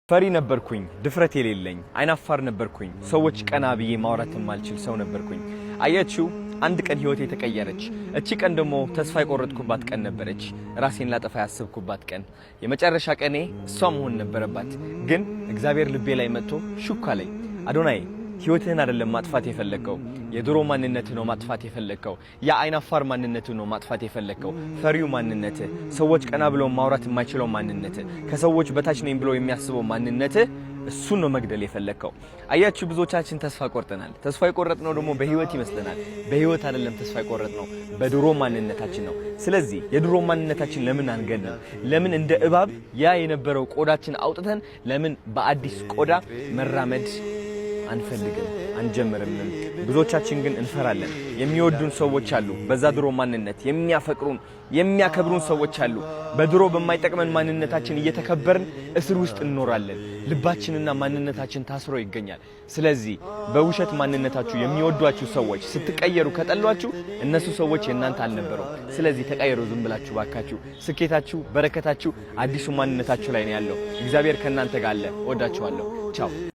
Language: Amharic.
ፈሪ ነበርኩኝ ድፍረት የሌለኝ አይናፋር ነበርኩኝ ሰዎች ቀና ብዬ ማውራት የማልችል ሰው ነበርኩኝ አያችሁ አንድ ቀን ህይወቴ ተቀየረች እቺ ቀን ደግሞ ተስፋ የቆረጥኩባት ቀን ነበረች ራሴን ላጠፋ ያሰብኩባት ቀን የመጨረሻ ቀኔ እሷ መሆን ነበረባት ግን እግዚአብሔር ልቤ ላይ መጥቶ ሹክ አለኝ አዶናይ ህይወትህን አይደለም ማጥፋት የፈለከው የድሮ ማንነትህ ነው ማጥፋት የፈለከው ያ አይናፋር ማንነትህ ነው ማጥፋት የፈለከው ፈሪው ማንነትህ ሰዎች ቀና ብለው ማውራት የማይችለው ማንነትህ ከሰዎች በታች ነኝ ብሎ የሚያስበው ማንነትህ እሱን ነው መግደል የፈለከው አያችሁ ብዙዎቻችን ተስፋ ቆርጠናል ተስፋ የቆረጥነው ደግሞ በህይወት ይመስለናል በህይወት አይደለም ተስፋ የቆረጥነው በድሮ ማንነታችን ነው ስለዚህ የድሮ ማንነታችን ለምን አንገድም ለምን እንደ እባብ ያ የነበረው ቆዳችን አውጥተን ለምን በአዲስ ቆዳ መራመድ አንፈልግም አንጀምርም ብዙዎቻችን ግን እንፈራለን የሚወዱን ሰዎች አሉ በዛ ድሮ ማንነት የሚያፈቅሩን የሚያከብሩን ሰዎች አሉ በድሮ በማይጠቅመን ማንነታችን እየተከበርን እስር ውስጥ እንኖራለን ልባችንና ማንነታችን ታስሮ ይገኛል ስለዚህ በውሸት ማንነታችሁ የሚወዷችሁ ሰዎች ስትቀየሩ ከጠሏችሁ እነሱ ሰዎች የናንተ አልነበሩም ስለዚህ ተቀየሩ ዝም ብላችሁ ባካችሁ ስኬታችሁ በረከታችሁ አዲሱ ማንነታችሁ ላይ ነው ያለው እግዚአብሔር ከናንተ ጋር አለ ወዳችኋለሁ ቻው